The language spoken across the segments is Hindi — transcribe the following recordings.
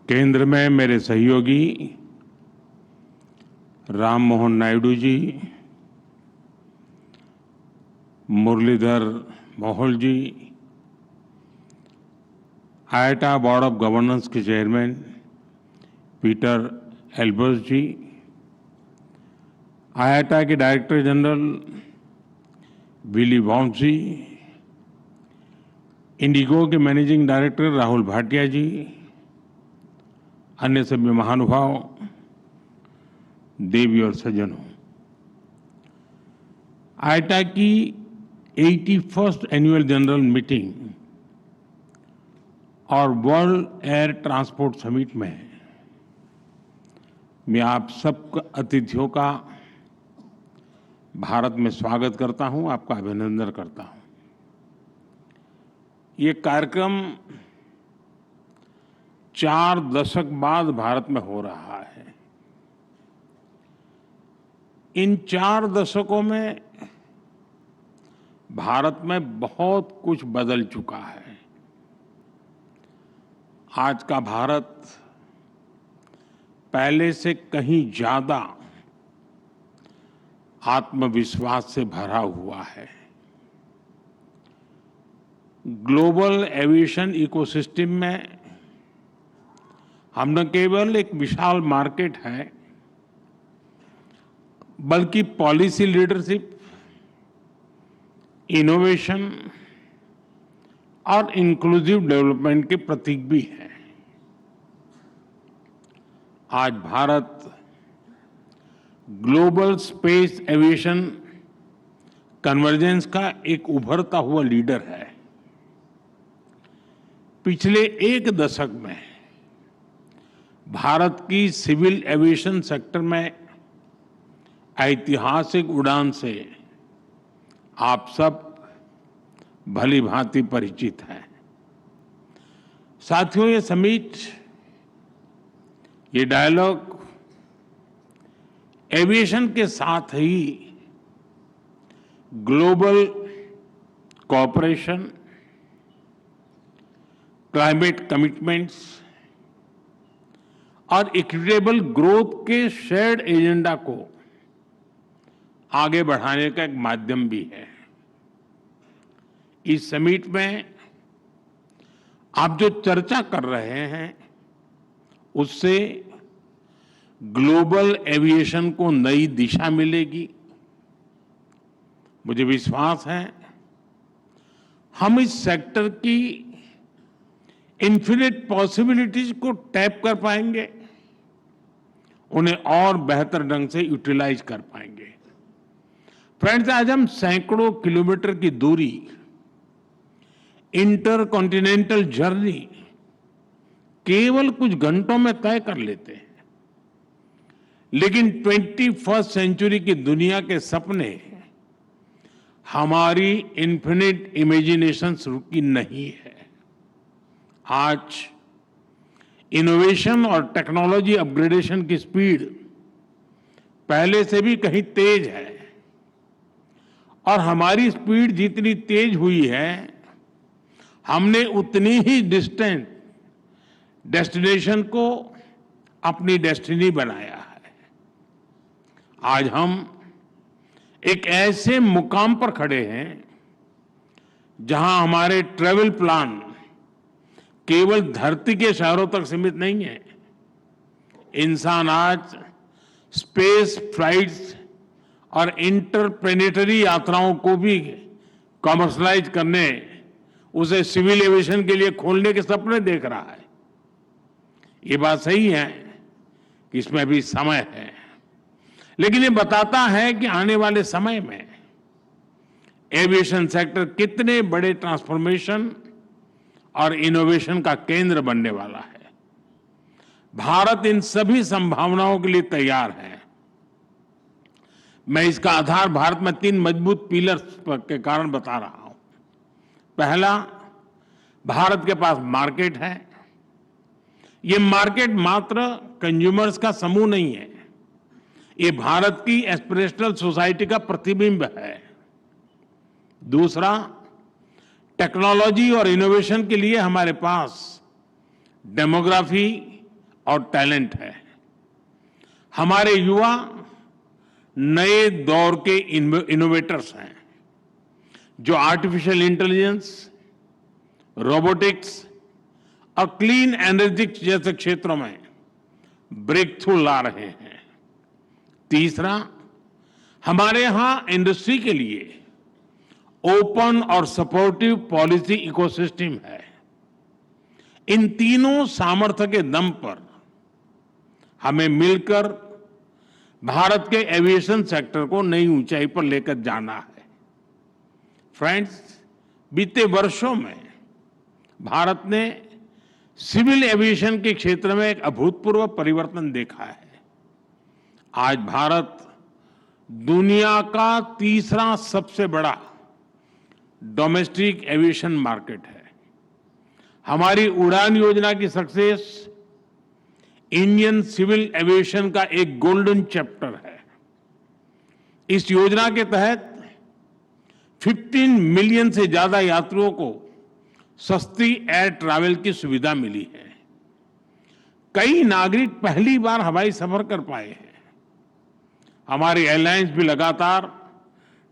केंद्र में मेरे सहयोगी राम मोहन नायडू जी, मुरलीधर मोहोल जी, आईआईटी बोर्ड ऑफ गवर्नेंस के चेयरमैन पीटर एल्बर्स जी, आईआईटी के डायरेक्टर जनरल विली वॉम्सी, इंडिगो के मैनेजिंग डायरेक्टर राहुल भाटिया जी, अन्य सभी महानुभाव, देवी और सज्जनों, आईआईटी की 81st एनुअल जनरल मीटिंग और वर्ल्ड एयर ट्रांसपोर्ट समिट में मैं आप सब अतिथियों का भारत में स्वागत करता हूं, आपका अभिनंदन करता हूं। ये कार्यक्रम 4 दशक बाद भारत में हो रहा है। इन 4 दशकों में भारत में बहुत कुछ बदल चुका है। आज का भारत पहले से कहीं ज्यादा आत्मविश्वास से भरा हुआ है। ग्लोबल एविएशन इकोसिस्टम में हम न केवल एक विशाल मार्केट है, बल्कि पॉलिसी लीडरशिप, इनोवेशन और इंक्लूसिव डेवलपमेंट के प्रतीक भी है। आज Bharat global space aviation convergence का एक उभरता हुआ लीडर है। पिछले 1 दशक में भारत की सिविल एविएशन सेक्टर में ऐतिहासिक उड़ान से आप सब भली भांति परिचित हैं। साथियों, ये समिट, ये डायलॉग एविएशन के साथ ही ग्लोबल कोऑपरेशन, क्लाइमेट कमिटमेंट्स और इक्विटेबल ग्रोथ के शेयर्ड एजेंडा को आगे बढ़ाने का एक माध्यम भी है। इस समिट में आप जो चर्चा कर रहे हैं, उससे ग्लोबल एविएशन को नई दिशा मिलेगी। मुझे विश्वास है हम इस सेक्टर की इन्फिनिट पॉसिबिलिटीज को टैप कर पाएंगे, उन्हें और बेहतर ढंग से यूटिलाइज कर पाएंगे। फ्रेंड्स, आज हम सैकड़ों किलोमीटर की दूरी, इंटर कॉन्टिनेंटल जर्नी केवल कुछ घंटों में तय कर लेते हैं, लेकिन 21st सेंचुरी की दुनिया के सपने हमारी इन्फिनिट इमेजिनेशन रुकी नहीं है। आज इनोवेशन और टेक्नोलॉजी अपग्रेडेशन की स्पीड पहले से भी कहीं तेज है, और हमारी स्पीड जितनी तेज हुई है, हमने उतनी ही डिस्टेंट डेस्टिनेशन को अपनी डेस्टिनी बनाया है। आज हम एक ऐसे मुकाम पर खड़े हैं जहां हमारे ट्रैवल प्लान केवल धरती के शहरों तक सीमित नहीं है। इंसान आज स्पेस फ्लाइट्स और इंटरप्लेनेटरी यात्राओं को भी कॉमर्शलाइज करने, उसे सिविल एविएशन के लिए खोलने के सपने देख रहा है। ये बात सही है कि इसमें अभी समय है, लेकिन ये बताता है कि आने वाले समय में एविएशन सेक्टर कितने बड़े ट्रांसफॉर्मेशन और इनोवेशन का केंद्र बनने वाला है। भारत इन सभी संभावनाओं के लिए तैयार है। मैं इसका आधार भारत में 3 मजबूत पिलर्स के कारण बता रहा हूं। पहला, भारत के पास मार्केट है। ये मार्केट मात्र कंज्यूमर्स का समूह नहीं है, ये भारत की एस्पिरेशनल सोसाइटी का प्रतिबिंब है। दूसरा, टेक्नोलॉजी और इनोवेशन के लिए हमारे पास डेमोग्राफी, और टैलेंट है। हमारे युवा नए दौर के इनोवेटर्स हैं जो आर्टिफिशियल इंटेलिजेंस, रोबोटिक्स और क्लीन एनर्जी जैसे क्षेत्रों में ब्रेक थ्रू ला रहे हैं। तीसरा, हमारे यहां इंडस्ट्री के लिए ओपन और सपोर्टिव पॉलिसी इकोसिस्टम है। इन तीनों सामर्थ्य के दम पर हमें मिलकर भारत के एविएशन सेक्टर को नई ऊंचाई पर लेकर जाना है। फ्रेंड्स, बीते वर्षों में भारत ने सिविल एविएशन के क्षेत्र में एक अभूतपूर्व परिवर्तन देखा है। आज भारत दुनिया का तीसरा सबसे बड़ा डोमेस्टिक एविएशन मार्केट है। हमारी उड़ान योजना की सक्सेस इंडियन सिविल एविएशन का एक गोल्डन चैप्टर है। इस योजना के तहत 15 मिलियन से ज्यादा यात्रियों को सस्ती एयर ट्रैवल की सुविधा मिली है। कई नागरिक पहली बार हवाई सफर कर पाए हैं। हमारी एयरलाइंस भी लगातार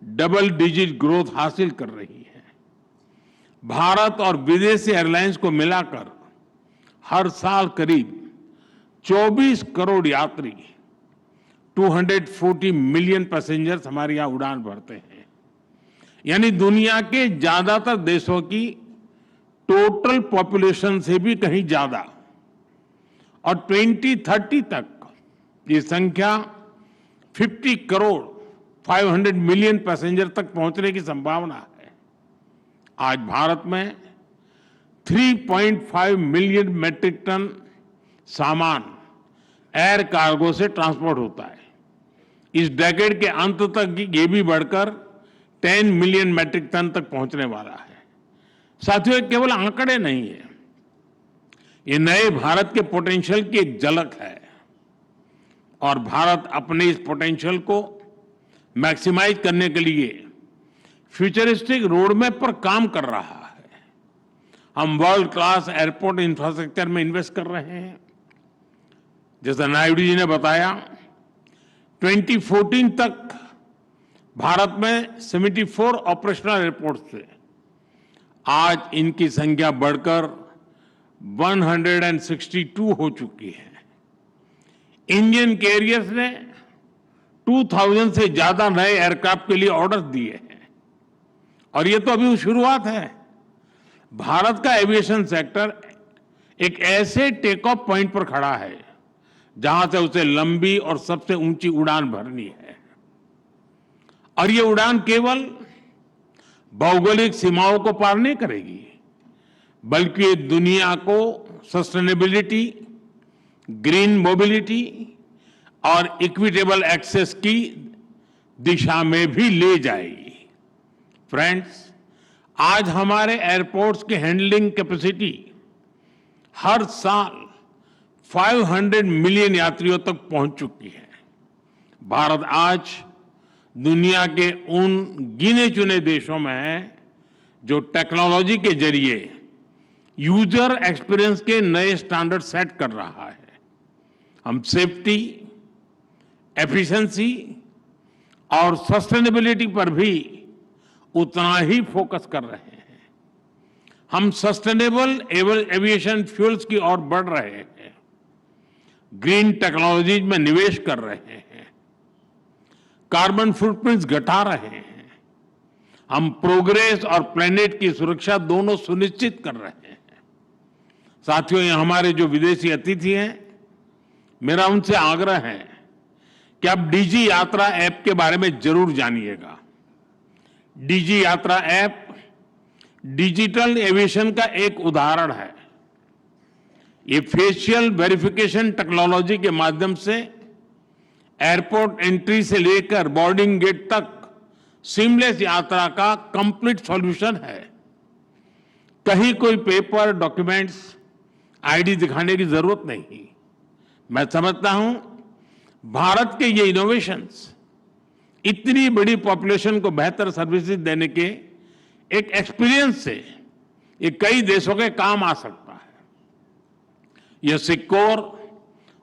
डबल डिजिट ग्रोथ हासिल कर रही है। भारत और विदेशी एयरलाइंस को मिलाकर हर साल करीब 24 करोड़ यात्री, 240 मिलियन पैसेंजर्स हमारे यहां उड़ान भरते हैं। यानी दुनिया के ज्यादातर देशों की टोटल पॉपुलेशन से भी कहीं ज्यादा। और 2030 तक ये संख्या 50 करोड़ 500 मिलियन पैसेंजर तक पहुंचने की संभावना है। आज भारत में 3.5 मिलियन मैट्रिक टन सामान एयर कार्गो से ट्रांसपोर्ट होता है। इस डेकेड के अंत तक ये भी बढ़कर 10 मिलियन मैट्रिक टन तक पहुंचने वाला है। साथियों, ये केवल आंकड़े नहीं है, ये नए भारत के पोटेंशियल की एक झलक है और भारत अपने इस पोटेंशियल को मैक्सिमाइज करने के लिए फ्यूचरिस्टिक रोडमैप पर काम कर रहा है। हम वर्ल्ड क्लास एयरपोर्ट इंफ्रास्ट्रक्चर में इन्वेस्ट कर रहे हैं। जैसा नायडू जी ने बताया, 2014 तक भारत में 74 ऑपरेशनल एयरपोर्ट थे। आज इनकी संख्या बढ़कर 162 हो चुकी है। इंडियन कैरियर्स ने 2000 से ज्यादा नए एयरक्राफ्ट के लिए ऑर्डर दिए हैं और ये तो अभी शुरुआत है। भारत का एविएशन सेक्टर एक ऐसे टेक ऑफ पॉइंट पर खड़ा है जहां से उसे लंबी और सबसे ऊंची उड़ान भरनी है। और ये उड़ान केवल भौगोलिक सीमाओं को पार नहीं करेगी, बल्कि ये दुनिया को सस्टेनेबिलिटी, ग्रीन मोबिलिटी और इक्विटेबल एक्सेस की दिशा में भी ले जाएगी। फ्रेंड्स, आज हमारे एयरपोर्ट्स की हैंडलिंग कैपेसिटी हर साल 500 मिलियन यात्रियों तक पहुंच चुकी है। भारत आज दुनिया के उन गिने चुने देशों में है जो टेक्नोलॉजी के जरिए यूजर एक्सपीरियंस के नए स्टैंडर्ड सेट कर रहा है। हम सेफ्टी, एफिशिएंसी और सस्टेनेबिलिटी पर भी उतना ही फोकस कर रहे हैं। हम सस्टेनेबल एविएशन फ्यूल्स की ओर बढ़ रहे हैं, ग्रीन टेक्नोलॉजीज में निवेश कर रहे हैं, कार्बन फुटप्रिंट्स घटा रहे हैं। हम प्रोग्रेस और प्लेनेट की सुरक्षा दोनों सुनिश्चित कर रहे हैं। साथियों, ये हमारे जो विदेशी अतिथि हैं, मेरा उनसे आग्रह है कि आप डीजी यात्रा ऐप के बारे में जरूर जानिएगा। डीजी यात्रा ऐप डिजिटल एविएशन का एक उदाहरण है। ये फेशियल वेरिफिकेशन टेक्नोलॉजी के माध्यम से एयरपोर्ट एंट्री से लेकर बोर्डिंग गेट तक सीमलेस यात्रा का कंप्लीट सॉल्यूशन है। कहीं कोई पेपर, डॉक्यूमेंट्स, आईडी दिखाने की जरूरत नहीं। मैं समझता हूं भारत के ये इनोवेशंस इतनी बड़ी पॉपुलेशन को बेहतर सर्विसेज देने के एक एक्सपीरियंस से ये कई देशों के काम आ सकता है। यह सिक्योर,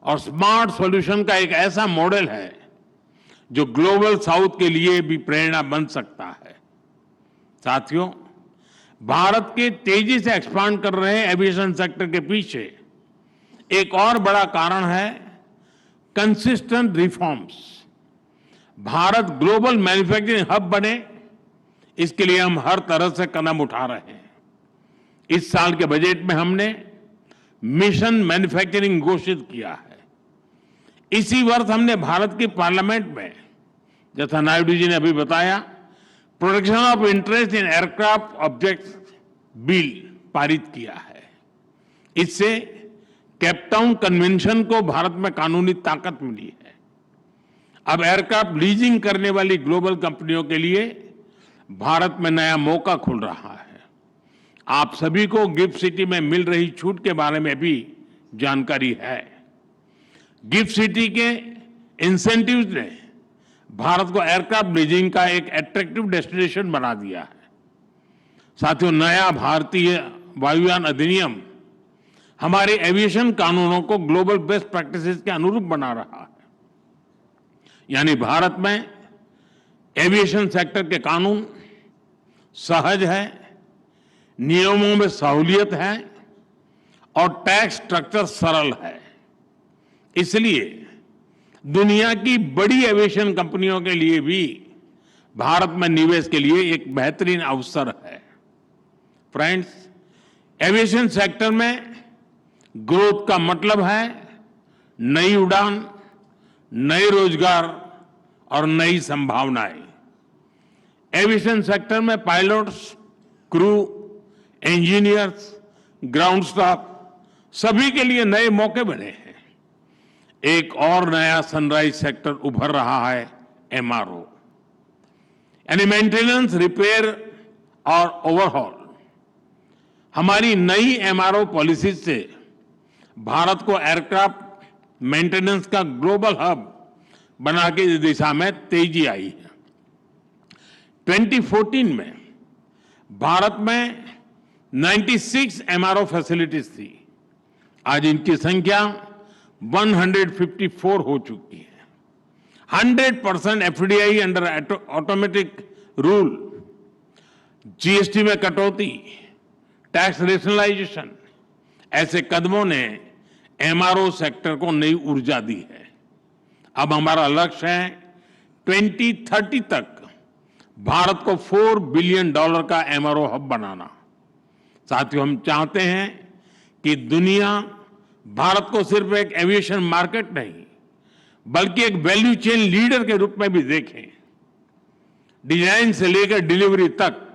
और स्मार्ट सॉल्यूशन का एक ऐसा मॉडल है जो ग्लोबल साउथ के लिए भी प्रेरणा बन सकता है। साथियों, भारत के तेजी से एक्सपांड कर रहे एविएशन सेक्टर के पीछे एक और बड़ा कारण है consistent reforms. Bharat global manufacturing hub बने, इसके लिए हम हर तरह से कदम उठा रहे हैं। इस साल के बजट में हमने मिशन मैन्युफैक्चरिंग घोषित किया है। इसी वर्ष हमने भारत की पार्लियामेंट में, जैसा नायडू जी ने अभी बताया, protection of interest in aircraft objects bill पारित किया है। इससे केपटाउन कन्वेंशन को भारत में कानूनी ताकत मिली है। अब एयरक्राफ्ट लीजिंग करने वाली ग्लोबल कंपनियों के लिए भारत में नया मौका खुल रहा है। आप सभी को गिफ्ट सिटी में मिल रही छूट के बारे में भी जानकारी है। गिफ्ट सिटी के इंसेंटिव्स ने भारत को एयरक्राफ्ट लीजिंग का एक अट्रैक्टिव डेस्टिनेशन बना दिया है। साथियों, नया भारतीय वायुयान अधिनियम हमारे एविएशन कानूनों को ग्लोबल बेस्ट प्रैक्टिसेस के अनुरूप बना रहा है। यानी भारत में एविएशन सेक्टर के कानून सहज है, नियमों में सहूलियत है और टैक्स स्ट्रक्चर सरल है। इसलिए दुनिया की बड़ी एविएशन कंपनियों के लिए भी भारत में निवेश के लिए एक बेहतरीन अवसर है। फ्रेंड्स, एविएशन सेक्टर में ग्रोथ का मतलब है नई उड़ान, नए रोजगार और नई संभावनाएं। एविएशन सेक्टर में pilots, crew, engineers, ground staff सभी के लिए नए मौके बने हैं। एक और नया सनराइज सेक्टर उभर रहा है, एमआरओ यानी मेंटेनेंस, रिपेयर और ओवरहॉल। हमारी नई एमआरओ पॉलिसी से भारत को एयरक्राफ्ट मेंटेनेंस का ग्लोबल हब बना के इस दिशा में तेजी आई है। 2014 में भारत में 96 एमआरओ फैसिलिटीज थी। आज इनकी संख्या 154 हो चुकी है। 100% FDI under automatic rule, GST में कटौती, टैक्स रेशनलाइजेशन, ऐसे कदमों ने एमआरओ सेक्टर को नई ऊर्जा दी है। अब हमारा लक्ष्य है 2030 तक भारत को $4 बिलियन का एमआरओ हब बनाना। साथियों, हम चाहते हैं कि दुनिया भारत को सिर्फ एक एविएशन मार्केट नहीं, बल्कि एक वैल्यू चेन लीडर के रूप में भी देखें। डिजाइन से लेकर डिलीवरी तक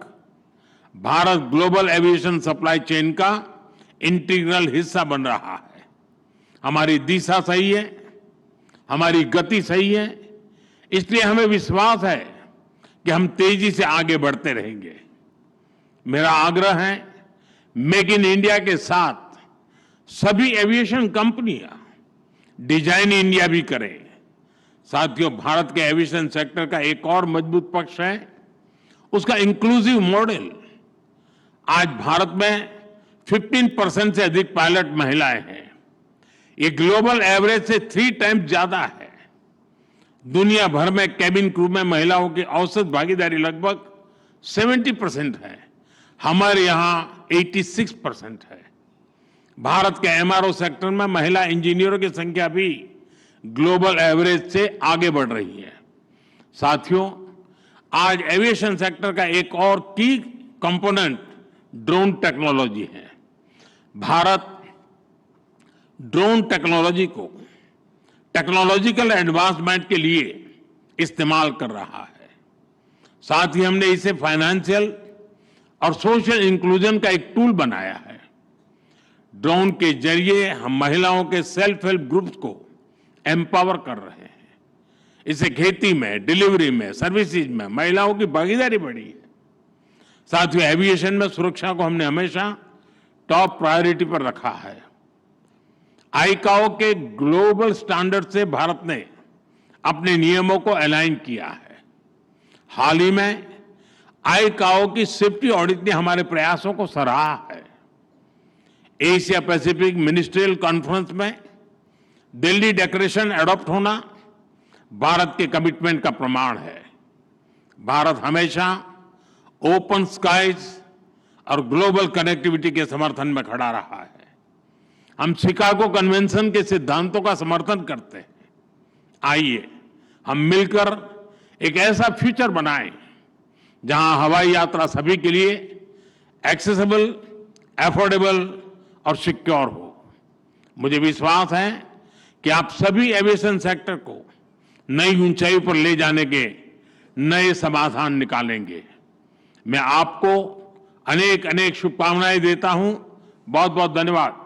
Bharat global aviation supply chain का इंटीग्रल हिस्सा बन रहा है। हमारी दिशा सही है, हमारी गति सही है, इसलिए हमें विश्वास है कि हम तेजी से आगे बढ़ते रहेंगे। मेरा आग्रह है, मेक इन इंडिया के साथ सभी एविएशन कंपनियां डिजाइन इंडिया भी करें। साथियों, भारत के एविएशन सेक्टर का एक और मजबूत पक्ष है उसका इंक्लूसिव मॉडल। आज भारत में 15% से अधिक पायलट महिलाएं हैं। ये ग्लोबल एवरेज से 3 टाइम्स ज्यादा है। दुनिया भर में कैबिन क्रू में महिलाओं की औसत भागीदारी लगभग 70% है। हमारे यहां 86% है। भारत के एमआरओ सेक्टर में महिला इंजीनियरों की संख्या भी ग्लोबल एवरेज से आगे बढ़ रही है। साथियों, आज एविएशन सेक्टर का एक और की कंपोनेंट ड्रोन टेक्नोलॉजी है। भारत ड्रोन टेक्नोलॉजी को टेक्नोलॉजिकल एडवांसमेंट के लिए इस्तेमाल कर रहा है। साथ ही हमने इसे फाइनेंशियल और सोशल इंक्लूजन का एक टूल बनाया है। ड्रोन के जरिए हम महिलाओं के सेल्फ हेल्प ग्रुप्स को एम्पावर कर रहे हैं। इससे खेती में, डिलीवरी में, सर्विसेज में महिलाओं की भागीदारी बढ़ी है। साथियों, एविएशन में सुरक्षा को हमने हमेशा टॉप प्रायोरिटी पर रखा है। आईकाओ के ग्लोबल स्टैंडर्ड से भारत ने अपने नियमों को अलाइन किया है। हाल ही में आईकाओ की सेफ्टी ऑडिट ने हमारे प्रयासों को सराहा है। एशिया पैसिफिक मिनिस्ट्रियल कॉन्फ्रेंस में दिल्ली डिक्लेरेशन एडॉप्ट होना भारत के कमिटमेंट का प्रमाण है। भारत हमेशा ओपन स्काईज और ग्लोबल कनेक्टिविटी के समर्थन में खड़ा रहा है। हम शिकागो कन्वेंशन के सिद्धांतों का समर्थन करते हैं। आइए हम मिलकर एक ऐसा फ्यूचर बनाएं जहां हवाई यात्रा सभी के लिए एक्सेसिबल, एफोर्डेबल और सिक्योर हो। मुझे विश्वास है कि आप सभी एविएशन सेक्टर को नई ऊंचाई पर ले जाने के नए समाधान निकालेंगे। मैं आपको अनेक अनेक शुभकामनाएं देता हूं। बहुत बहुत धन्यवाद।